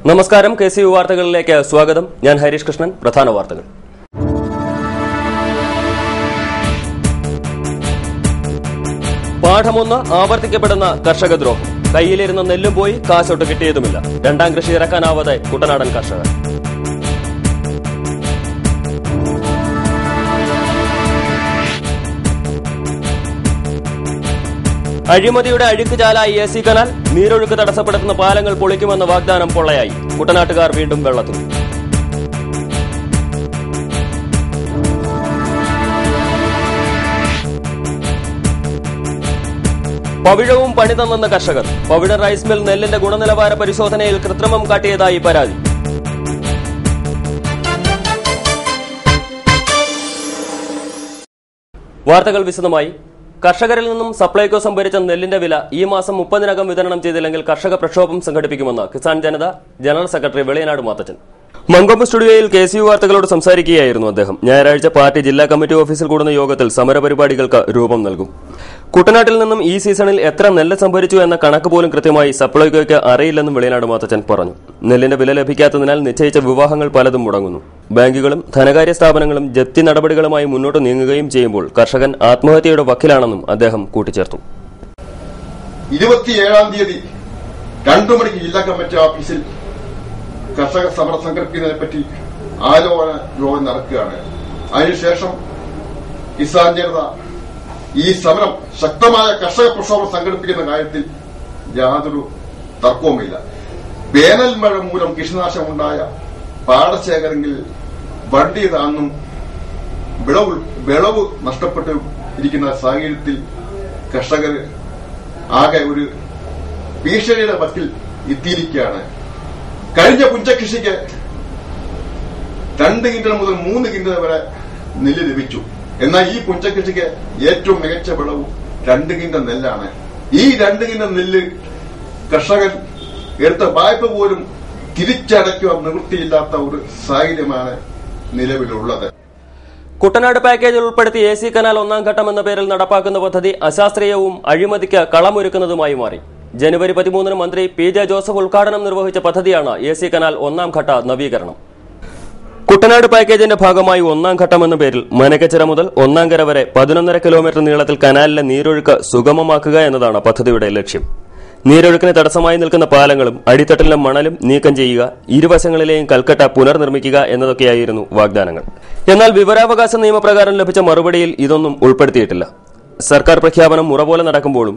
നമസ്കാരം, KCU വാർത്തകളിലേക്ക് സ്വാഗതം. ഞാൻ ഹരീഷ് കൃഷ്ണൻ. പ്രധാന വാർത്തകൾ. പാഠമൊന്ന് ആവർത്തിക്കപ്പെടുന്ന കർഷകദ്രോഹം. കയ്യിലിരുന്ന നെല്ലും പോയി, കാശൊട്ട് കിട്ടിയതുമില്ല. രണ്ടാം കൃഷി ഇറക്കാനാവാതെ കുട്ടനാടൻ കർഷകർ. അഴിമതിയുടെ അഴുക്കുചാലായി AC കനാൽ. നീരൊഴുക്ക് തടസ്സപ്പെടുത്തുന്ന പാലങ്ങൾ പൊളിക്കുമെന്ന വാഗ്ദാനം പൊള്ളയായി. കുട്ടനാട്ടുകാർ വീണ്ടും വെള്ളത്തിൽ. പവിഴവും പണി തന്നെന്ന കർഷകർ. പവിഴ റൈസ് മിൽ നെല്ലിന്റെ ഗുണനിലവാര പരിശോധനയിൽ കൃത്രിമം കാട്ടിയതായി പരാതി. വാർത്തകൾ വിശദമായി. കർഷകരിൽ നിന്നും സപ്ലൈകോ സംഭരിച്ച നെല്ലിന്റെ വില ഈ മാസം 30-നകം വിതരണം ചെയ്തില്ലെങ്കിൽ കർഷക പ്രക്ഷോഭം സംഘടിപ്പിക്കുമെന്ന് കിസാൻ ജനത ജനറൽ സെക്രട്ടറി വെളിയനാട് മാത്തച്ചൻ മങ്കൊമ്പ് സ്റ്റുഡിയോയിൽ KCU വാർത്തകളോട് സംസാരിക്കുകയായിരുന്നു അദ്ദേഹം. ഞായറാഴ്ച പാർട്ടി ജില്ലാ കമ്മിറ്റി ഓഫീസിൽ കൂടുന്ന യോഗത്തിൽ സമരപരിപാടികൾക്ക് രൂപം നൽകും. കുട്ടനാട്ടിൽ നിന്നും ഈ സീസണിൽ എത്ര നെല്ല് സംഭരിച്ചു എന്ന കണക്ക് പോലും കൃത്യമായി സപ്ലൈകോയ്ക്ക് അറിയില്ലെന്നും വെളിയനാട് മാത്തച്ചൻ പറഞ്ഞു. നെല്ലിന്റെ വില ലഭിക്കാത്തതിനാൽ നിശ്ചയിച്ച വിവാഹങ്ങൾ പലതും മുടങ്ങുന്നു. ബാങ്കുകളും ധനകാര്യ സ്ഥാപനങ്ങളും ജപ്തി നടപടികളുമായി മുന്നോട്ട് നീങ്ങുകയും ചെയ്യുമ്പോൾ കർഷകൻ ആത്മഹത്യയുടെ വക്കിലാണെന്നും അദ്ദേഹം കൂട്ടിച്ചേർത്തു. 27-ാം തീയതി 2 മണിക്ക് ജില്ലാ കമ്മിറ്റി ഓഫീസിൽ കർഷക സമരം സംഘടിപ്പിക്കുന്നതിനെപ്പറ്റി ആലോചന യോഗം നടക്കുകയാണ്. അതിനുശേഷം കിസാൻ ജനത ഈ സമരം ശക്തമായ കർഷക പ്രക്ഷോഭം സംഘടിപ്പിക്കുന്ന കാര്യത്തിൽ യാതൊരു തർക്കവുമില്ല. വേനൽ മഴ മൂലം കൃഷിനാശമുണ്ടായ പാടശേഖരങ്ങളിൽ വണ്ടി താന്നും വിളവ് നഷ്ടപ്പെട്ടു ഇരിക്കുന്ന സാഹചര്യത്തിൽ കർഷകർ ആകെ ഒരു ഭീഷണിയുടെ വക്കിൽ എത്തിയിരിക്കുകയാണ്. കഴിഞ്ഞ പുഞ്ചകൃഷിക്ക് 2 കിൻഡൽ മുതൽ 3 കിൻഡൽ വരെ നെല്ല് ലഭിച്ചു. എന്നാൽ ഈ പുഞ്ചകൃഷിക്ക് ഏറ്റവും മികച്ച വിളവ് 2 കിൻഡൽ നെല്ലാണ്. ഈ 2 കിൻഡൽ നെല്ല് കർഷകൻ എടുത്ത വായ്പ പോലും തിരിച്ചടയ്ക്കുവാൻ നിവൃത്തിയില്ലാത്ത ഒരു സാഹചര്യമാണ് നിലവിലുള്ളത്. കുട്ടനാട് പാക്കേജിൽ ഉൾപ്പെടുത്തി AC കനാൽ 1-ാം ഘട്ടം എന്ന പേരിൽ നടപ്പാക്കുന്ന പദ്ധതി അശാസ്ത്രീയവും അഴിമതിക്ക് കളമൊരുക്കുന്നതുമായി മാറി. ജനുവരി 13-ന് മന്ത്രി PJ ജോസഫ് ഉദ്ഘാടനം നിർവഹിച്ച പദ്ധതിയാണ് AC കനാൽ 1-ാം ഘട്ട നവീകരണം. കുട്ടനാട് പാക്കേജിന്റെ ഭാഗമായി 1-ാം ഘട്ടം എന്ന പേരിൽ മനക്കച്ചിറ മുതൽ ഒന്നാങ്കര വരെ 11.5 കിലോമീറ്റർ നീളത്തിൽ കനാലിലെ നീരൊഴുക്ക് സുഗമമാക്കുക എന്നതാണ് പദ്ധതിയുടെ ലക്ഷ്യം. നീരൊഴുക്കിന് തടസ്സമായി നിൽക്കുന്ന പാലങ്ങളും അടിത്തട്ടിലെ മണലും നീക്കം ചെയ്യുക, ഇരുവശങ്ങളിലെയും കൽക്കട്ട പുനർനിർമ്മിക്കുക എന്നതൊക്കെയായിരുന്നു വാഗ്ദാനങ്ങൾ. എന്നാൽ വിവരാവകാശ നിയമപ്രകാരം ലഭിച്ച മറുപടിയിൽ ഇതൊന്നും ഉൾപ്പെടുത്തിയിട്ടില്ല. സർക്കാർ പ്രഖ്യാപനം മുറ പോലെ നടക്കുമ്പോഴും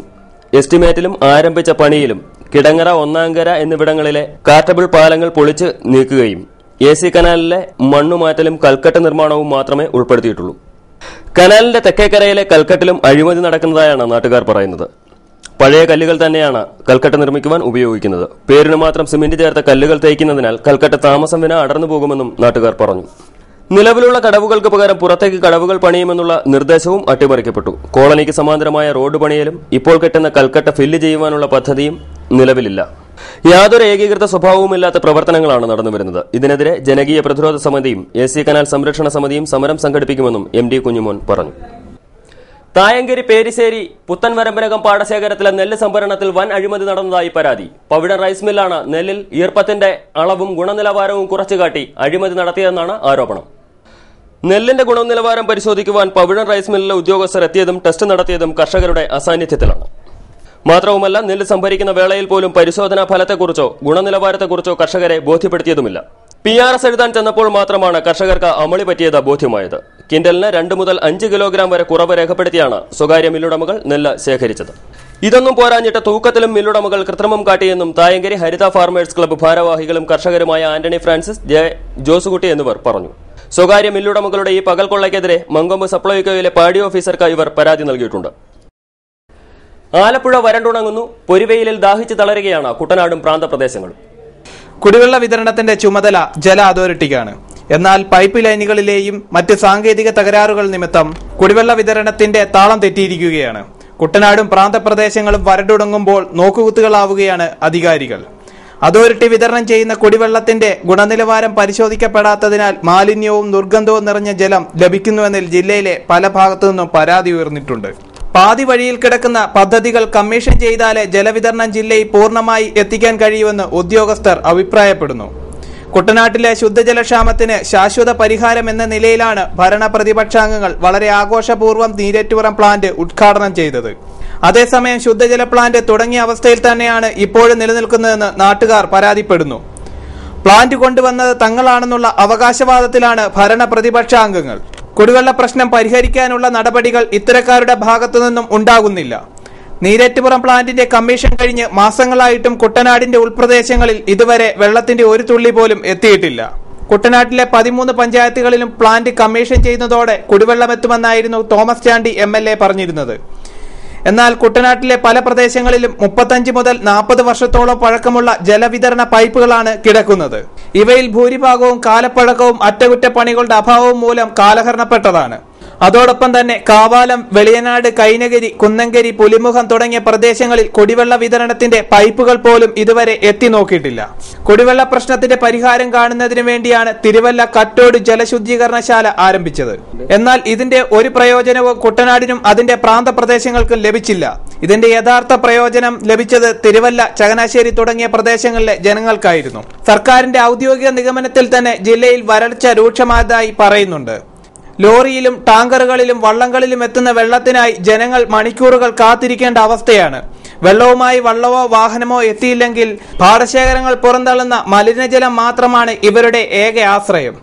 എസ്റ്റിമേറ്റിലും ആരംഭിച്ച പണിയിലും കിടങ്ങറ, ഒന്നാങ്കര എന്നിവിടങ്ങളിലെ കാർട്ടബിൾ പാലങ്ങൾ പൊളിച്ച് നീക്കുകയും AC കനാലിലെ മണ്ണുമാറ്റലും കൽക്കട്ട നിർമ്മാണവും മാത്രമേ ഉൾപ്പെടുത്തിയിട്ടുള്ളൂ. കനാലിന്റെ തെക്കേക്കരയിലെ കൽക്കട്ടിലും അഴിമതി നടക്കുന്നതായാണ് നാട്ടുകാർ പറയുന്നത്. പഴയ കല്ലുകൾ തന്നെയാണ് കൽക്കട്ട നിർമ്മിക്കുവാൻ ഉപയോഗിക്കുന്നത്. പേരിന് മാത്രം സിമന്റ് ചേർത്ത കല്ലുകൾ തേയ്ക്കുന്നതിനാൽ കൽക്കട്ട താമസം വിന അടർന്നു പോകുമെന്നും നാട്ടുകാർ പറഞ്ഞു. നിലവിലുള്ള കടവുകൾക്ക് പകരം പുറത്തേക്ക് കടവുകൾ പണിയുമെന്നുള്ള നിർദ്ദേശവും അട്ടിമറിക്കപ്പെട്ടു. കോളനിക്ക് സമാന്തരമായ റോഡ് പണിയലും ഇപ്പോൾ കെട്ടുന്ന കൽക്കട്ട ഫില്ല് ചെയ്യുവാനുള്ള പദ്ധതിയും നിലവിലില്ല. യാതൊരു ഏകീകൃത സ്വഭാവവുമില്ലാത്ത പ്രവർത്തനങ്ങളാണ് നടന്നുവരുന്നത്. ഇതിനെതിരെ ജനകീയ പ്രതിരോധ സമിതിയും AC കനാൽ സംരക്ഷണ സമിതിയും സമരം സംഘടിപ്പിക്കുമെന്നും MD കുഞ്ഞുമോൻ പറഞ്ഞു. തായങ്കരി, പേരിശ്ശേരി, പുത്തൻവരമ്പനകം പാടശേഖരത്തിലെ നെല്ല് സംഭരണത്തിൽ വൻ അഴിമതി നടന്നതായി പരാതി. പവിഴ റൈസ് മില്ലാണ് നെല്ലിൽ ഈർപ്പത്തിന്റെ അളവും ഗുണനിലവാരവും കുറച്ചുകാട്ടി അഴിമതി നടത്തിയതെന്നാണ് ആരോപണം. നെല്ലിന്റെ ഗുണനിലവാരം പരിശോധിക്കുവാൻ പവിഴ റൈസ് മില്ലിലെ ഉദ്യോഗസ്ഥർ എത്തിയതും ടെസ്റ്റ് നടത്തിയതും കർഷകരുടെ അസാന്നിധ്യത്തിലാണ്. മാത്രവുമല്ല, നെല്ല് സംഭരിക്കുന്ന വേളയിൽ പോലും പരിശോധനാ ഫലത്തെക്കുറിച്ചോ ഗുണനിലവാരത്തെക്കുറിച്ചോ കർഷകരെ ബോധ്യപ്പെടുത്തിയതുമില്ല. PRS എഴുതാൻ ചെന്നപ്പോൾ മാത്രമാണ് കർഷകർക്ക് അമളി പറ്റിയത് ബോധ്യമായത്. കിൻഡലിന് 2 മുതൽ 5 കിലോഗ്രാം വരെ കുറവ് രേഖപ്പെടുത്തിയാണ് സ്വകാര്യ മില്ലുടമകൾ നെല്ല് ശേഖരിച്ചത്. ഇതൊന്നും പോരാഞ്ഞിട്ട് തൂക്കത്തിലും മില്ലുടമകൾ കൃത്രിമം കാട്ടിയെന്നും തായങ്കരി ഹരിത ഫാർമേഴ്സ് ക്ലബ്ബ് ഭാരവാഹികളും കർഷകരുമായ ആന്റണി ഫ്രാൻസിസ്, ജോസുകുട്ടി എന്നിവർ പറഞ്ഞു. സ്വകാര്യ മില്ലുടമകളുടെ ഈ പകൽക്കൊള്ളയ്ക്കെതിരെ മങ്കൊമ്പ് സപ്ലൈകോയിലെ പാടി ഓഫീസർക്ക് ഇവർ പരാതി നൽകിയിട്ടുണ്ട്. ആലപ്പുഴ വരണ്ടുണങ്ങുന്നു. പൊരിവെയിലിൽ ദാഹിച്ചു തളരുകയാണ് കുട്ടനാടും പ്രാന്തപ്രദേശങ്ങളും. കുടിവെള്ള വിതരണത്തിന്റെ ചുമതല ജല അതോറിറ്റിക്കാണ്. എന്നാൽ പൈപ്പ് ലൈനുകളിലെയും മറ്റ് സാങ്കേതിക തകരാറുകൾ നിമിത്തം കുടിവെള്ള വിതരണത്തിന്റെ താളം തെറ്റിയിരിക്കുകയാണ്. കുട്ടനാടും പ്രാന്തപ്രദേശങ്ങളും വരണ്ടുണങ്ങുമ്പോൾ നോക്കുകുത്തുകളാവുകയാണ് അധികാരികൾ. അതോറിറ്റി വിതരണം ചെയ്യുന്ന കുടിവെള്ളത്തിന്റെ ഗുണനിലവാരം പരിശോധിക്കപ്പെടാത്തതിനാൽ മാലിന്യവും ദുർഗന്ധവും നിറഞ്ഞ ജലം ലഭിക്കുന്നുവെന്നിൽ ജില്ലയിലെ പല ഭാഗത്തുനിന്നും പരാതി ഉയർന്നിട്ടുണ്ട്. പാതി വഴിയിൽ കിടക്കുന്ന പദ്ധതികൾ കമ്മീഷൻ ചെയ്താലേ ജലവിതരണം ജില്ലയിൽ പൂർണ്ണമായി എത്തിക്കാൻ കഴിയുമെന്ന് ഉദ്യോഗസ്ഥർ അഭിപ്രായപ്പെടുന്നു. കുട്ടനാട്ടിലെ ശുദ്ധജലക്ഷാമത്തിന് ശാശ്വത പരിഹാരം എന്ന നിലയിലാണ് ഭരണ പ്രതിപക്ഷാംഗങ്ങൾ വളരെ ആഘോഷപൂർവ്വം നീരേറ്റുപുറം പ്ലാന്റ് ഉദ്ഘാടനം ചെയ്തത്. അതേസമയം ശുദ്ധജല പ്ലാന്റ് തുടങ്ങിയ അവസ്ഥയിൽ തന്നെയാണ് ഇപ്പോഴും നിലനിൽക്കുന്നതെന്ന് നാട്ടുകാർ പരാതിപ്പെടുന്നു. പ്ലാന്റ് കൊണ്ടുവന്നത് തങ്ങളാണെന്നുള്ള അവകാശവാദത്തിലാണ് ഭരണ പ്രതിപക്ഷാംഗങ്ങൾ. കുടിവെള്ള പ്രശ്നം പരിഹരിക്കാനുള്ള നടപടികൾ ഇത്തരക്കാരുടെ ഭാഗത്തുനിന്നും ഉണ്ടാകുന്നില്ല. നീരേറ്റുപുറം പ്ലാന്റിന്റെ കമ്മീഷൻ കഴിഞ്ഞ് മാസങ്ങളായിട്ടും കുട്ടനാടിന്റെ ഉൾപ്രദേശങ്ങളിൽ ഇതുവരെ വെള്ളത്തിന്റെ ഒരു തുള്ളി പോലും എത്തിയിട്ടില്ല. കുട്ടനാട്ടിലെ 13 പഞ്ചായത്തുകളിലും പ്ലാന്റ് കമ്മീഷൻ ചെയ്യുന്നതോടെ കുടിവെള്ളമെത്തുമെന്നായിരുന്നു തോമസ് ചാണ്ടി MLA പറഞ്ഞിരുന്നത്. എന്നാൽ കുട്ടനാട്ടിലെ പല പ്രദേശങ്ങളിലും 35 മുതൽ 40 വർഷത്തോളം പഴക്കമുള്ള ജലവിതരണ പൈപ്പുകളാണ് കിടക്കുന്നത്. ഇവയിൽ ഭൂരിഭാഗവും കാലപ്പഴക്കവും അറ്റകുറ്റപ്പണികളുടെ അഭാവവും മൂലം കാലഹരണപ്പെട്ടതാണ്. അതോടൊപ്പം തന്നെ കാവാലം, വെളിയനാട്, കൈനഗിരി, കുന്നങ്കരി, പുലിമുഖം തുടങ്ങിയ പ്രദേശങ്ങളിൽ കുടിവെള്ള വിതരണത്തിന്റെ പൈപ്പുകൾ പോലും ഇതുവരെ എത്തി നോക്കിയിട്ടില്ല. കുടിവെള്ള പ്രശ്നത്തിന്റെ പരിഹാരം കാണുന്നതിന് വേണ്ടിയാണ് തിരുവല്ല കട്ടോട് ജലശുദ്ധീകരണശാല ആരംഭിച്ചത്. എന്നാൽ ഇതിന്റെ ഒരു പ്രയോജനവും കുട്ടനാടിനും അതിന്റെ പ്രാന്തപ്രദേശങ്ങൾക്കും ലഭിച്ചില്ല. ഇതിന്റെ യഥാർത്ഥ പ്രയോജനം ലഭിച്ചത് തിരുവല്ല, ചങ്ങനാശ്ശേരി തുടങ്ങിയ പ്രദേശങ്ങളിലെ ജനങ്ങൾക്കായിരുന്നു. സർക്കാരിന്റെ ഔദ്യോഗിക നിഗമനത്തിൽ തന്നെ ജില്ലയിൽ വരൾച്ച രൂക്ഷമായതായി പറയുന്നുണ്ട്. ലോറിയിലും ടാങ്കറുകളിലും വള്ളങ്ങളിലും എത്തുന്ന വെള്ളത്തിനായി ജനങ്ങൾ മണിക്കൂറുകൾ കാത്തിരിക്കേണ്ട അവസ്ഥയാണ്. വെള്ളവുമായി വള്ളമോ വാഹനമോ എത്തിയില്ലെങ്കിൽ പാടശേഖരങ്ങൾ പുറന്തള്ളുന്ന മലിനജലം മാത്രമാണ് ഇവരുടെ ഏക ആശ്രയം.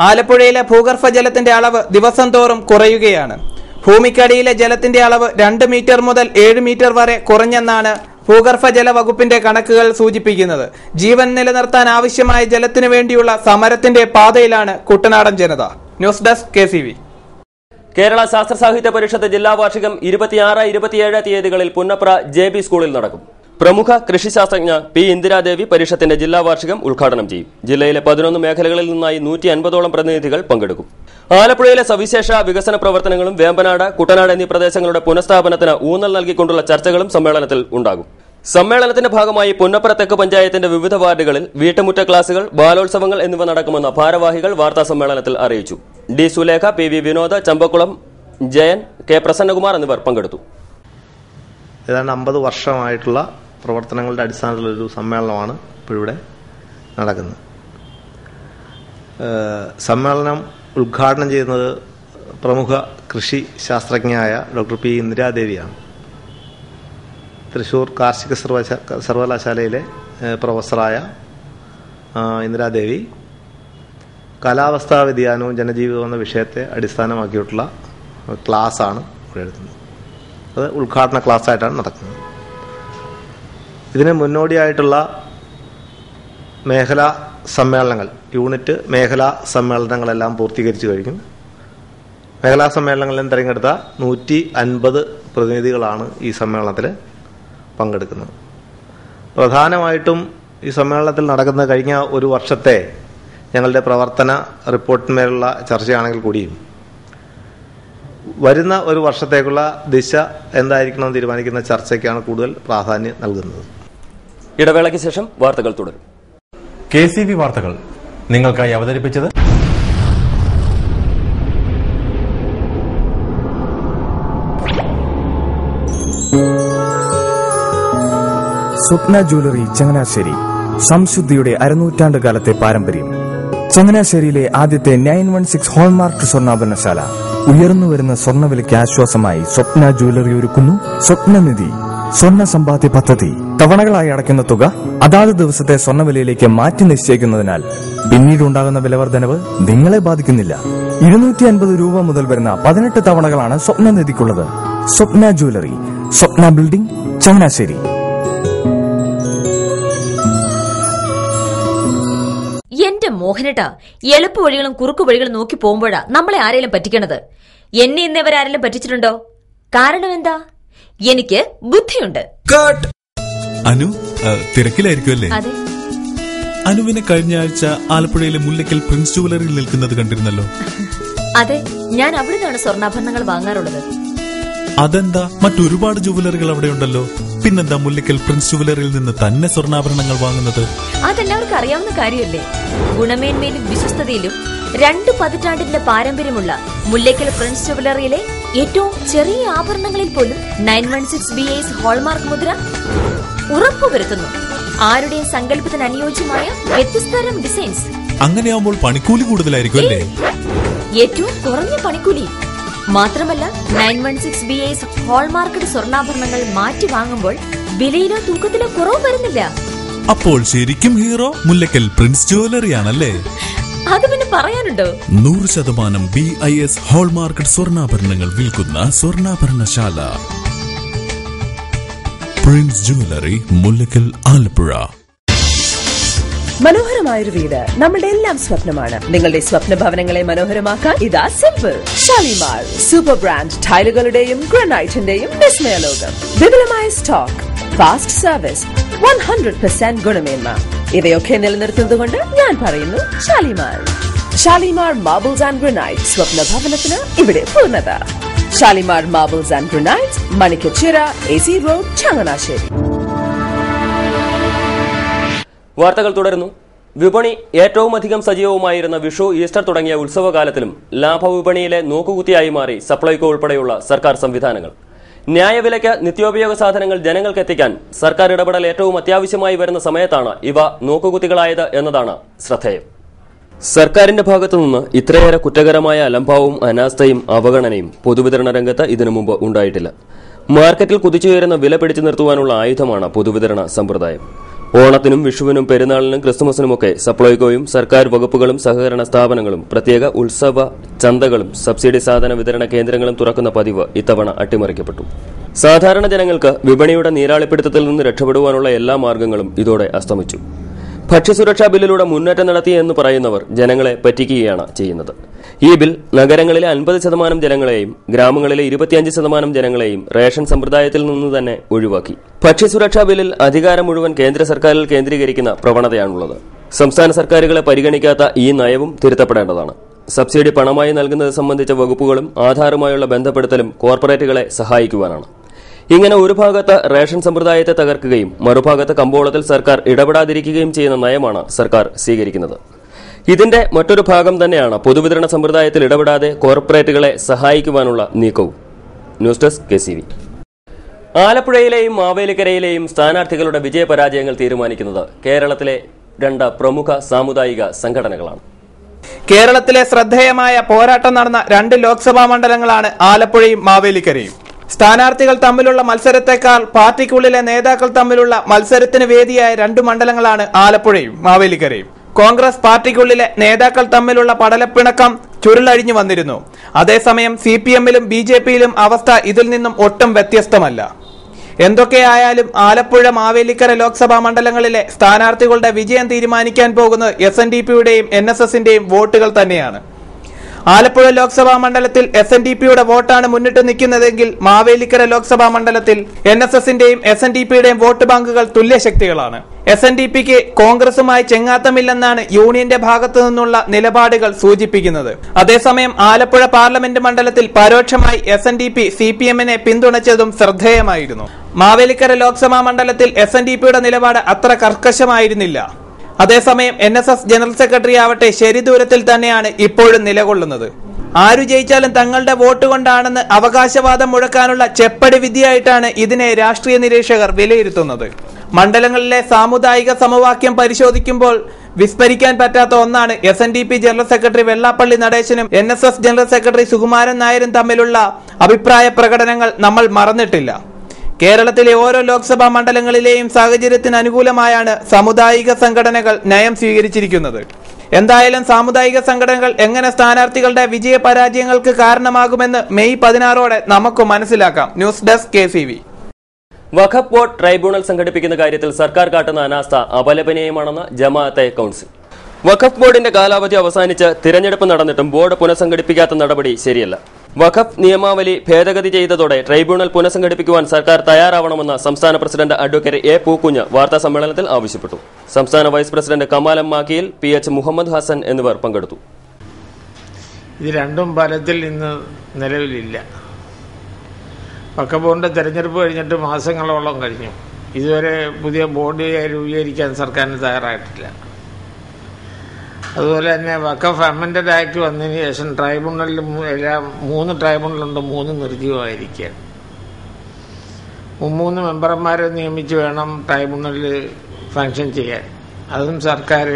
ആലപ്പുഴയിലെ ഭൂഗർഭ ജലത്തിന്റെ അളവ് ദിവസം തോറും കുറയുകയാണ്. ഭൂമിക്കടിയിലെ ജലത്തിന്റെ അളവ് 2 മീറ്റർ മുതൽ 7 മീറ്റർ വരെ കുറഞ്ഞെന്നാണ് ഭൂഗർഭ ജല വകുപ്പിന്റെ കണക്കുകൾ സൂചിപ്പിക്കുന്നത്. ജീവൻ നിലനിർത്താൻ ആവശ്യമായ ജലത്തിനു വേണ്ടിയുള്ള സമരത്തിന്റെ പാതയിലാണ് കുട്ടനാടൻ ജനത. News desk KCV. Kerala Sasthra Sahithya പരിഷത്ത് ജില്ലാ വാർഷികം 26, 27 തീയതികളിൽ പുന്നപ്ര JB സ്കൂളിൽ നടക്കും. പ്രമുഖ കൃഷിശാസ്ത്രജ്ഞ P. ഇന്ദിരാദേവി പരിഷത്തിന്റെ ജില്ലാ വാർഷികം ഉദ്ഘാടനം ചെയ്യും. ജില്ലയിലെ 11 മേഖലകളിൽ നിന്നായി 150ഓളം പ്രതിനിധികൾ പങ്കെടുക്കും. ആലപ്പുഴയിലെ സവിശേഷ വികസന പ്രവർത്തനങ്ങളും വേമ്പനാട്, കുട്ടനാട് എന്നീ പ്രദേശങ്ങളുടെ പുനഃസ്ഥാപനത്തിന് ഊന്നൽ നൽകിക്കൊണ്ടുള്ള ചർച്ചകളും സമ്മേളനത്തിൽ ഉണ്ടാകും. സമ്മേളനത്തിന്റെ ഭാഗമായി പുന്നപ്ര തെക്ക് പഞ്ചായത്തിന്റെ വിവിധ വാർഡുകളിൽ വീട്ടുമുറ്റ ക്ലാസുകൾ, ബാലോത്സവങ്ങൾ എന്നിവ നടക്കുമെന്ന് ഭാരവാഹികൾ വാർത്താ സമ്മേളനത്തിൽ അറിയിച്ചു. D. Sulekha, PV Vinod, Champakulam Jayan, K. Prasannakumar എന്നിവർ പങ്കെടുത്തു. ഏതാണ്ട് 50 വർഷമായിട്ടുള്ള പ്രവർത്തനങ്ങളുടെ അടിസ്ഥാനത്തിലൊരു സമ്മേളനമാണ് ഇപ്പോഴിവിടെ നടക്കുന്നത്. സമ്മേളനം ഉദ്ഘാടനം ചെയ്യുന്നത് പ്രമുഖ കൃഷി ശാസ്ത്രജ്ഞയായ ഡോക്ടർ P. ഇന്ദിരാദേവിയാണ്. തൃശ്ശൂർ കാർഷിക സർവകലാശാലയിലെ പ്രൊഫസറായ ഇന്ദിരാദേവി കാലാവസ്ഥാ വ്യതിയാനവും ജനജീവിതവും എന്ന വിഷയത്തെ അടിസ്ഥാനമാക്കിയിട്ടുള്ള ക്ലാസ്സാണ് ഇവിടെ എടുക്കുന്നത്. അത് ഉദ്ഘാടന ക്ലാസ്സായിട്ടാണ് നടക്കുന്നത്. ഇതിന് മുന്നോടിയായിട്ടുള്ള മേഖലാ സമ്മേളനങ്ങൾ, യൂണിറ്റ് മേഖലാ സമ്മേളനങ്ങളെല്ലാം പൂർത്തീകരിച്ചു കഴിഞ്ഞു. മേഖലാ സമ്മേളനങ്ങളിൽ തിരഞ്ഞെടുത്ത 150 പ്രതിനിധികളാണ് ഈ സമ്മേളനത്തിൽ പങ്കെടുക്കുന്നത്. പ്രധാനമായിട്ടും ഈ സമ്മേളനത്തിൽ നടക്കുന്ന കഴിഞ്ഞ ഒരു വർഷത്തെ ഞങ്ങളുടെ പ്രവർത്തന റിപ്പോർട്ടിന്മേലുള്ള ചർച്ചയാണെങ്കിൽ കൂടിയും വരുന്ന ഒരു വർഷത്തേക്കുള്ള ദിശ എന്തായിരിക്കണമെന്ന് തീരുമാനിക്കുന്ന ചർച്ചയ്ക്കാണ് കൂടുതൽ പ്രാധാന്യം നൽകുന്നത്. ഇടവേളയ്ക്ക് ശേഷം വാർത്തകൾ തുടരും. KCV വാർത്തകൾ നിങ്ങൾക്കായി അവതരിപ്പിച്ചത് സ്വപ്ന ജ്വല്ലറി ചങ്ങനാശ്ശേരി. സംശുദ്ധിയുടെ അരനൂറ്റാണ്ട് കാലത്തെ പാരമ്പര്യം. ചങ്ങനാശ്ശേരിയിലെ ആദ്യത്തെ 916 ഹോൾമാർക്ക് സ്വർണ്ണാഭരണശാല. ഉയർന്നുവരുന്ന സ്വർണ്ണവിലയ്ക്ക് ആശ്വാസമായി സ്വപ്ന ജ്വല്ലറി ഒരുക്കുന്നു സ്വപ്നനിധി സ്വർണ്ണ സമ്പാദ്യ പദ്ധതി. തവണകളായി അടയ്ക്കുന്ന തുക അതാത് ദിവസത്തെ സ്വർണ്ണവിലയിലേക്ക് മാറ്റി നിശ്ചയിക്കുന്നതിനാൽ പിന്നീടുണ്ടാകുന്ന വിലവർദ്ധനവ് നിങ്ങളെ ബാധിക്കുന്നില്ല. 250 രൂപ മുതൽ വരുന്ന 18 തവണകളാണ് സ്വപ്നനിധിക്കുള്ളത്. സ്വപ്ന ജ്വല്ലറി, സ്വപ്ന ബിൽഡിംഗ്, ചങ്ങനാശ്ശേരി. എന്റെ മോഹനേട്ടാ, എളുപ്പ വഴികളും കുറുക്കു വഴികളും നോക്കി പോകുമ്പോഴാ നമ്മളെ ആരെങ്കിലും പറ്റിക്കണത്. എന്നെ ഇന്നേവരാരെങ്കിലും പറ്റിച്ചിട്ടുണ്ടോ? കാരണം എന്താ? എനിക്ക് ബുദ്ധിയുണ്ട്. അനു തിരക്കിലായിരിക്കുമല്ലേ? അതെ. അനുവിനെ കഴിഞ്ഞ ആഴ്ച ആലപ്പുഴയിലെ മുല്ലയ്ക്കൽ പ്രിൻസ് ജുവലറിയിൽ നിൽക്കുന്നത് കണ്ടിരുന്നല്ലോ. അതെ, ഞാൻ അവിടെ നിന്നാണ് സ്വർണ്ണാഭരണങ്ങൾ വാങ്ങാറുള്ളത്. അതെന്താ, മറ്റൊരുപാട് ജുവലറികൾ അവിടെ ഉണ്ടല്ലോ. പിന്നെന്താ മുല്ലയ്ക്കൽ പ്രിൻസ് ജുവലറിയിൽ നിന്ന് തന്നെ സ്വർണ്ണാഭരണങ്ങൾ വാങ്ങുന്നത്? അതെല്ലാവർക്കും അറിയാവുന്ന കാര്യമല്ലേ. ഗുണമേന്മയിലും വിശ്വസ്തതയിലും 2 പതിറ്റാണ്ടിന്റെ പാരമ്പര്യമുള്ള മുല്ലയ്ക്കൽ പ്രിൻസ് ജുവലറിയിലെ ഏറ്റവും ചെറിയ ആഭരണങ്ങളിൽ പോലും 916 BIS ഹോൾമാർക്ക് മുദ്ര ഉറപ്പുവരുത്തുന്നു. ആരുടെയും സങ്കല്പത്തിന് അനുയോജ്യമായ വ്യത്യസ്തതരം ഡിസൈൻസ്. അങ്ങനെയാവുമ്പോൾ പണിക്കൂലി കൂടുതലായിരിക്കും അല്ലേ? ഏറ്റവും കുറഞ്ഞ പണിക്കൂലി. മാത്രമല്ല 916 BIS ഹോൾമാർക്കഡ് സ്വർണ്ണാഭരണങ്ങൾ മാറ്റി വാങ്ങുമ്പോൾ വിലയിലോ തൂക്കത്തിലോ കുറവ് വരുന്നില്ല. അപ്പോൾ ശരിക്കും ഹീറോ മുല്ലക്കൽ പ്രിൻസ് ജ്വല്ലറി ആണല്ലേ? അത് പിന്നെ പറയാനുണ്ടോ? 100% BIS ഹോൾമാർക്കഡ് സ്വർണ്ണാഭരണങ്ങൾ വിൽക്കുന്ന സ്വർണ്ണാഭരണശാല പ്രിൻസ് ജ്വല്ലറി, മുല്ലക്കൽ, ആലപ്പുഴ. മനോഹരമായൊരു വീട് നമ്മളുടെ എല്ലാം സ്വപ്നമാണ്. നിങ്ങളുടെ സ്വപ്ന ഭവനങ്ങളെ മനോഹരമാക്കാൻ ഇതാ സിമ്പിൾ. ഷാലിമാർ സൂപ്പർ ബ്രാൻഡ് ടൈലുകളുടെയും ഗ്രാനൈറ്റിന്റെയും വിസ്മയ ലോകം. വിപുലമായ സ്റ്റോക്ക്, ഫാസ്റ്റ് സർവീസ്, 100% ഗുണമേന്മ. ഇവയൊക്കെ നിലനിർത്തുന്നതുകൊണ്ട് ഞാൻ പറയുന്നു Shalimar. Shalimar marbles and granite. സ്വപ്ന ഭവനത്തിന് ഇവിടെ പൂർണ്ണത. Shalimar marbles and granite, Manikkachira, AC road, Changanassery. വാർത്തകൾ തുടരുന്നു. വിപണി ഏറ്റവും അധികം സജീവമായിരുന്ന വിഷു, ഈസ്റ്റർ തുടങ്ങിയ ഉത്സവകാലത്തിലും ലാഭവിപണിയിലെ നോക്കുകുത്തിയായി മാറി സപ്ലൈകോ ഉൾപ്പെടെയുള്ള സർക്കാർ സംവിധാനങ്ങൾ. ന്യായവിലയ്ക്ക് നിത്യോപയോഗ സാധനങ്ങൾ ജനങ്ങൾക്കെത്തിക്കാൻ സർക്കാർ ഇടപെടൽ ഏറ്റവും അത്യാവശ്യമായി വരുന്ന സമയത്താണ് ഇവ നോക്കുകുത്തികളായത് എന്നതാണ് ശ്രദ്ധേയം. സർക്കാരിന്റെ ഭാഗത്തുനിന്ന് ഇത്രയേറെ കുറ്റകരമായ അലംഭാവവും അനാസ്ഥയും അവഗണനയും പൊതുവിതരണ രംഗത്ത് ഇതിനു മുമ്പ് ഉണ്ടായിട്ടില്ല. മാർക്കറ്റിൽ കുതിച്ചുയരുന്ന വില പിടിച്ചു നിർത്തുവാനുള്ള ആയുധമാണ് പൊതുവിതരണ സമ്പ്രദായം. ഓണത്തിനും വിഷുവിനും പെരുന്നാളിനും ക്രിസ്തുമസിനുമൊക്കെ സപ്ലൈകോയും സർക്കാർ വകുപ്പുകളും സഹകരണ സ്ഥാപനങ്ങളും പ്രത്യേക ഉത്സവ ചന്തകളും സബ്സിഡി സാധന വിതരണ കേന്ദ്രങ്ങളും തുറക്കുന്ന പതിവ് ഇത്തവണ അട്ടിമറിക്കപ്പെട്ടു. സാധാരണ ജനങ്ങൾക്ക് വിപണിയുടെ നീരാളിപ്പിടുത്തത്തിൽ നിന്ന് രക്ഷപ്പെടുവാനുള്ള എല്ലാ മാർഗങ്ങളും ഇതോടെ അസ്തമിച്ചു. ഭക്ഷ്യസുരക്ഷാ ബില്ലിലൂടെ മുന്നേറ്റം നടത്തിയെന്ന് പറയുന്നവർ ജനങ്ങളെ പറ്റിക്കുകയാണ് ചെയ്യുന്നത്. ഈ ബിൽ നഗരങ്ങളിലെ 50% ജനങ്ങളെയും ഗ്രാമങ്ങളിലെ 25% ജനങ്ങളെയും റേഷൻ സമ്പ്രദായത്തിൽ നിന്ന് തന്നെ ഒഴിവാക്കി. ഭക്ഷ്യസുരക്ഷാ ബില്ലിൽ അധികാരം മുഴുവൻ കേന്ദ്ര സർക്കാരിൽ കേന്ദ്രീകരിക്കുന്ന പ്രവണതയാണുള്ളത്. സംസ്ഥാന സർക്കാരുകളെ പരിഗണിക്കാത്ത ഈ നയവും തിരുത്തപ്പെടേണ്ടതാണ്. സബ്സിഡി പണമായി നൽകുന്നത് സംബന്ധിച്ച വകുപ്പുകളും ആധാറുമായുള്ള ബന്ധപ്പെടുത്തലും കോർപ്പറേറ്റുകളെ സഹായിക്കുവാനാണ്. ഇങ്ങനെ ഒരു ഭാഗത്ത് റേഷൻ സമ്പ്രദായത്തെ തകർക്കുകയും മറുഭാഗത്ത് കമ്പോളത്തിൽ സർക്കാർ ഇടപെടാതിരിക്കുകയും ചെയ്യുന്ന നയമാണ് സർക്കാർ സ്വീകരിക്കുന്നത്. ഇതിന്റെ മറ്റൊരു ഭാഗം തന്നെയാണ് പൊതുവിതരണ സമ്പ്രദായത്തിൽ ഇടപെടാതെ കോർപ്പറേറ്റുകളെ സഹായിക്കുവാനുള്ള നീക്കവും. News desk KCV. ആലപ്പുഴയിലെയും മാവേലിക്കരയിലെയും സ്ഥാനാർത്ഥികളുടെ വിജയപരാജയങ്ങൾ തീരുമാനിക്കുന്നത് കേരളത്തിലെ 2 പ്രമുഖ സാമുദായിക സംഘടനകളാണ്. കേരളത്തിലെ ശ്രദ്ധേയമായ പോരാട്ടം നടന്ന 2 ലോക്സഭാ മണ്ഡലങ്ങളാണ് ആലപ്പുഴയും മാവേലിക്കരയും. സ്ഥാനാർത്ഥികൾ തമ്മിലുള്ള മത്സരത്തെക്കാൾ പാർട്ടിക്കുള്ളിലെ നേതാക്കൾ തമ്മിലുള്ള മത്സരത്തിന് വേദിയായ 2 മണ്ഡലങ്ങളാണ് ആലപ്പുഴയും മാവേലിക്കരയും. കോൺഗ്രസ് പാർട്ടിക്കുള്ളിലെ നേതാക്കൾ തമ്മിലുള്ള പടലപ്പിണക്കം ചുരുളഴിഞ്ഞു വന്നിരുന്നു. അതേസമയം CPM-ലും BJP-യിലും അവസ്ഥ ഇതിൽ നിന്നും ഒട്ടും വ്യത്യസ്തമല്ല. എന്തൊക്കെയായാലും ആലപ്പുഴ മാവേലിക്കര ലോക്സഭാ മണ്ഡലങ്ങളിലെ സ്ഥാനാർത്ഥികളുടെ വിജയം തീരുമാനിക്കാൻ പോകുന്നത് SNDP-യുടെയും NSS-ന്റെയും വോട്ടുകൾ തന്നെയാണ്. ആലപ്പുഴ ലോക്സഭാ മണ്ഡലത്തിൽ SNDP-യുടെ വോട്ടാണ് മുന്നിട്ട് നിൽക്കുന്നതെങ്കിൽ മാവേലിക്കര ലോക്സഭാ മണ്ഡലത്തിൽ NSS-ന്റെയും SNDP-യുടെയും വോട്ട് ബാങ്കുകൾ തുല്യശക്തികളാണ്. SNDP-ക്ക് കോൺഗ്രസുമായി ചെങ്ങാത്തമില്ലെന്നാണ് യൂണിയന്റെ ഭാഗത്തു നിന്നുള്ള നിലപാടുകൾ സൂചിപ്പിക്കുന്നത്. അതേസമയം ആലപ്പുഴ പാർലമെന്റ് മണ്ഡലത്തിൽ പരോക്ഷമായി SNDP CPM-നെ പിന്തുണച്ചതും ശ്രദ്ധേയമായിരുന്നു. മാവേലിക്കര ലോക്സഭാ മണ്ഡലത്തിൽ SNDP-യുടെ നിലപാട് അത്ര കർക്കശമായിരുന്നില്ല. അതേസമയം NSS ജനറൽ സെക്രട്ടറി ആവട്ടെ ശരിദൂരത്തിൽ തന്നെയാണ് ഇപ്പോഴും നിലകൊള്ളുന്നത്. ആരു ജയിച്ചാലും തങ്ങളുടെ വോട്ട് കൊണ്ടാണെന്ന് അവകാശവാദം മുഴക്കാനുള്ള ചെപ്പടി വിദ്യയായിട്ടാണ് ഇതിനെ രാഷ്ട്രീയ നിരീക്ഷകർ വിലയിരുത്തുന്നത്. മണ്ഡലങ്ങളിലെ സാമുദായിക സമവാക്യം പരിശോധിക്കുമ്പോൾ വിസ്മരിക്കാൻ പറ്റാത്ത ഒന്നാണ് SNDP ജനറൽ സെക്രട്ടറി വെള്ളാപ്പള്ളി നടേശനും NSS ജനറൽ സെക്രട്ടറി സുകുമാരൻ നായരും തമ്മിലുള്ള അഭിപ്രായ പ്രകടനങ്ങൾ നമ്മൾ മറന്നിട്ടില്ല. കേരളത്തിലെ ഓരോ ലോക്സഭാ മണ്ഡലങ്ങളിലെയും സാഹചര്യത്തിന് അനുകൂലമായാണ് സാമുദായിക സംഘടനകൾ നയം സ്വീകരിച്ചിരിക്കുന്നത്. എന്തായാലും സാമുദായിക സംഘടനകൾ എങ്ങനെ സ്ഥാനാർത്ഥികളുടെ വിജയ പരാജയങ്ങൾക്ക് കാരണമാകുമെന്ന് മെയ് 16 നമുക്ക് മനസ്സിലാക്കാം. News desk KCV. വഖഫ് ബോർഡ് ട്രൈബ്യൂണൽ സംഘടിപ്പിക്കുന്ന കാര്യത്തിൽ സർക്കാർ കാട്ടുന്ന അനാസ്ഥ അപലപനീയമാണെന്ന് ജമാഅത്തെ കൌൺസിൽ. വഖഫ് ബോർഡിന്റെ കാലാവധി അവസാനിച്ച് തിരഞ്ഞെടുപ്പ് നടന്നിട്ടും ബോർഡ് പുനഃസംഘടിപ്പിക്കാത്ത നടപടി ശരിയല്ല. വഖഫ് നിയമാവലി ഭേദഗതി ചെയ്തതോടെ ട്രൈബ്യൂണൽ പുനഃസംഘടിപ്പിക്കുവാൻ സർക്കാർ തയ്യാറാവണമെന്ന് സംസ്ഥാന പ്രസിഡന്റ് അഡ്വക്കേറ്റ് A. പൂക്കുഞ്ഞ് വാർത്താ സമ്മേളനത്തിൽ ആവശ്യപ്പെട്ടു. സംസ്ഥാന vice president Kamal M മാക്കിയിൽ, PH Muhammad Hasan എന്നിവർ പങ്കെടുത്തു. ഇത് രണ്ടും ഫലത്തിൽ ഇന്ന് നിലവിലില്ല. വഖഫ് ബോർഡിന്റെ തെരഞ്ഞെടുപ്പ് കഴിഞ്ഞിട്ട് മാസങ്ങളോളം കഴിഞ്ഞു. ഇതുവരെ പുതിയ ബോർഡ് രൂപീകരിക്കാൻ സർക്കാരിന് തയ്യാറായിട്ടില്ല. അതുപോലെ തന്നെ വഖഫ് അമെൻഡഡ് ആക്ട് വന്നതിന് ശേഷം ട്രൈബ്യൂണലിൽ എല്ലാം 3 ട്രൈബ്യൂണലുണ്ട്, 3 നിർജ്ജീവമായിരിക്കുകയാണ്. 3 മെമ്പർമാരെ നിയമിച്ച് വേണം ട്രൈബ്യൂണലിൽ ഫങ്ഷൻ ചെയ്യാൻ. അതും സർക്കാർ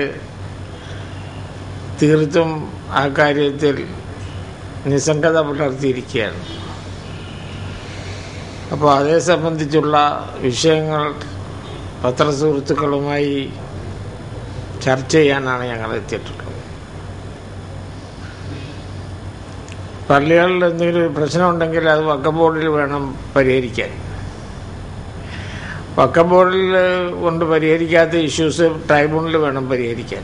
തീർത്തും ആ കാര്യത്തിൽ നിസ്സംഗത പുലർത്തിയിരിക്കുകയാണ്. അപ്പോൾ അതേ സംബന്ധിച്ചുള്ള വിഷയങ്ങൾ പത്രസുഹൃത്തുക്കളുമായി ചർച്ച ചെയ്യാനാണ് ഞങ്ങൾ എത്തിയിട്ടുള്ളത്. പള്ളികളിൽ എന്തെങ്കിലും ഒരു പ്രശ്നമുണ്ടെങ്കിൽ അത് വഖഫ് ബോർഡിൽ വേണം പരിഹരിക്കാൻ. വഖഫ് ബോർഡിൽ കൊണ്ട് പരിഹരിക്കാത്ത ഇഷ്യൂസ് ട്രൈബ്യൂണലിൽ വേണം പരിഹരിക്കാൻ.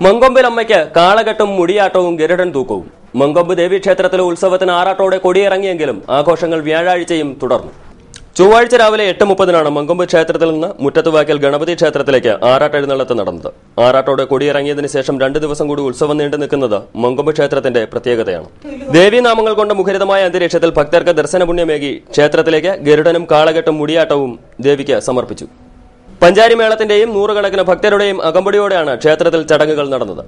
മങ്കൊമ്പിൽ അമ്മയ്ക്ക് കാളകെട്ടും മുടിയാട്ടവും ഗരുഡൻ തൂക്കവും. മങ്കൊമ്പ് ദേവീക്ഷേത്രത്തിലെ ഉത്സവത്തിന് ആറാട്ടോടെ കൊടിയിറങ്ങിയെങ്കിലും ആഘോഷങ്ങൾ വ്യാഴാഴ്ചയും തുടർന്നു. ചൊവ്വാഴ്ച രാവിലെ 8:30 മങ്കൊമ്പ് ക്ഷേത്രത്തിൽ നിന്ന് മുറ്റത്തുവാക്കൽ ഗണപതി ക്ഷേത്രത്തിലേക്ക് ആറാട്ടെഴുന്നള്ളത്ത് നടന്നത്. ആറാട്ടോടെ കൊടിയിറങ്ങിയതിനു ശേഷം 2 ദിവസം കൂടി ഉത്സവം നീണ്ടു നിൽക്കുന്നത് മങ്കൊമ്പ് ക്ഷേത്രത്തിന്റെ പ്രത്യേകതയാണ്. ദേവീനാമങ്ങൾ കൊണ്ട് മുഖരിതമായ അന്തരീക്ഷത്തിൽ ഭക്തർക്ക് ദർശനപുണ്യമേകി ക്ഷേത്രത്തിലേക്ക് ഗരുഡനും കാളകെട്ടും മുടിയാട്ടവും ദേവിക്ക് സമർപ്പിച്ചു. പഞ്ചാരി മേളത്തിന്റെയും 100 കണക്കിന് ഭക്തരുടെയും അകമ്പടിയോടെയാണ് ക്ഷേത്രത്തിൽ ചടങ്ങുകൾ നടന്നത്.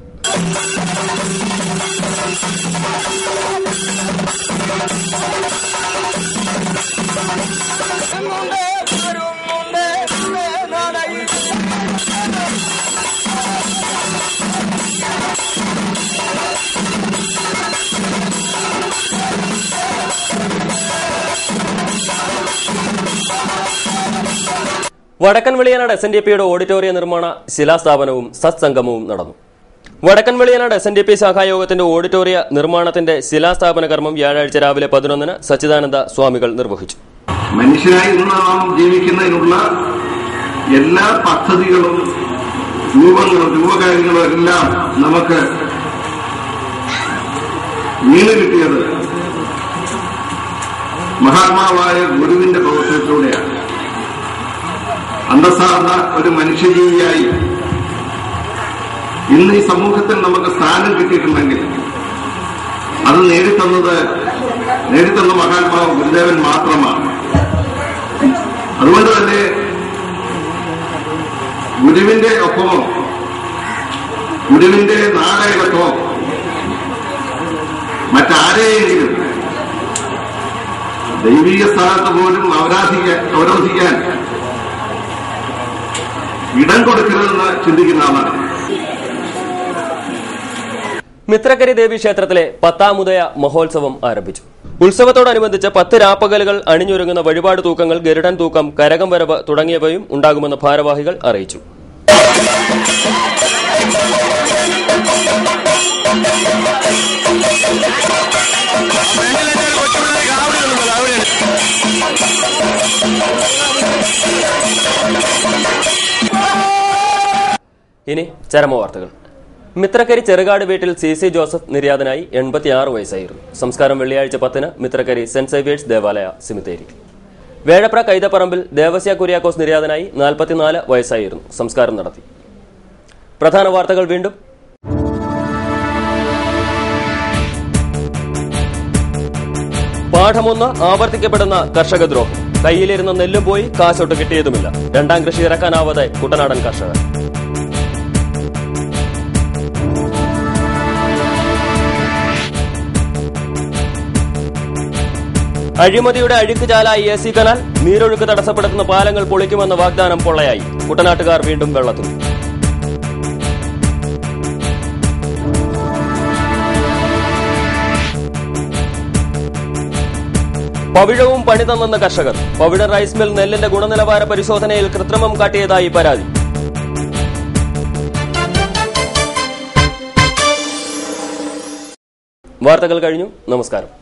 വടക്കൻ വെളിയനാട് SNDPയുടെ ഓഡിറ്റോറിയ നിർമ്മാണ ശിലാസ്ഥാപനവും സത്സംഗമവും നടന്നു. വടക്കൻ വെളിയനാട് SNDP ശാഖായോഗത്തിന്റെ ഓഡിറ്റോറിയ നിർമ്മാണത്തിന്റെ ശിലാസ്ഥാപന കർമ്മം വ്യാഴാഴ്ച രാവിലെ 11 സച്ചിദാനന്ദ സ്വാമികൾ നിർവഹിച്ചു. മനുഷ്യനായി നാം ജീവിക്കുന്നതിനുള്ള എല്ലാ പദ്ധതികളും രൂപകാര്യങ്ങളും എല്ലാം നമുക്ക് വീണ് കിട്ടിയത് മഹാത്മാവായ ഗുരുവിന്റെ പ്രവർത്തനത്തിലൂടെയാണ്. അന്തസ്സാർന്ന ഒരു മനുഷ്യജീവിയായി ഇന്ന് ഈ സമൂഹത്തിൽ നമുക്ക് സ്ഥാനം കിട്ടിയിട്ടുണ്ടെങ്കിൽ അത് നേടിത്തന്ന മഹാത്മാവ് ഗുരുദേവൻ മാത്രമാണ്. അതുകൊണ്ട് തന്നെ ഗുരുവിന്റെ ഒപ്പമോ ഗുരുവിന്റെ നാടകത്തോ മറ്റാരെയെങ്കിലും ദൈവീക സ്ഥാനത്ത് പോലും അവരോധിക്കാൻ ഇടം കൊടുക്കരുതെന്ന് ചിന്തിക്കുന്ന ആളാണ്. മിത്രക്കരി ദേവി ക്ഷേത്രത്തിലെ 10ാം ഉദയ മഹോത്സവം ആരംഭിച്ചു. ഉത്സവത്തോടനുബന്ധിച്ച് 10 രാപ്പകലുകൾ അണിഞ്ഞൊരുങ്ങുന്ന വഴിപാട് തൂക്കങ്ങൾ, ഗരുഡൻ തൂക്കം, കരകം വരവ് തുടങ്ങിയവയും ഉണ്ടാകുമെന്ന് ഭാരവാഹികൾ അറിയിച്ചു. ഇനി ചരമവാർത്തകൾ. മിത്രക്കരി ചെറുകാട് വീട്ടിൽ CC ജോസഫ് നിര്യാതനായി. 86 വയസ്സായിരുന്നു. സംസ്കാരം വെള്ളിയാഴ്ച 10 മിത്രക്കരി സെന്റ് സേവിയേഴ്സ് ദേവാലയ സിമിത്തേരി. വേഴപ്ര കൈതപ്പറമ്പിൽ ദേവസ്യ കുര്യാക്കോസ് നിര്യാതനായി. 44 വയസ്സായിരുന്നു. സംസ്കാരം നടത്തി. പ്രധാന വാർത്തകൾ വീണ്ടും. പാഠമൊന്ന് ആവർത്തിക്കപ്പെടുന്ന കർഷകദ്രോഹം. കയ്യിലിരുന്ന നെല്ലും പോയി, കാശൊട്ട് കിട്ടിയതുമില്ല. 2ാം കൃഷി ഇറക്കാനാവാതെ കുട്ടനാടൻ കർഷകർ. അഴിമതിയുടെ അഴുക്കുചാലായി AC കനാൽ. നീരൊഴുക്ക് തടസ്സപ്പെടുത്തുന്ന പാലങ്ങൾ പൊളിക്കുമെന്ന വാഗ്ദാനം പൊള്ളയായി. കുട്ടനാട്ടുകാർ വീണ്ടും വെള്ളത്തിൽ. പവിഴവും പണി തന്നെന്ന കർഷകർ. പവിഴ റൈസ് മിൽ നെല്ലിന്റെ ഗുണനിലവാര പരിശോധനയിൽ കൃത്രിമം കാട്ടിയതായി പരാതി. വാർത്തകൾ കഴിഞ്ഞു. നമസ്കാരം.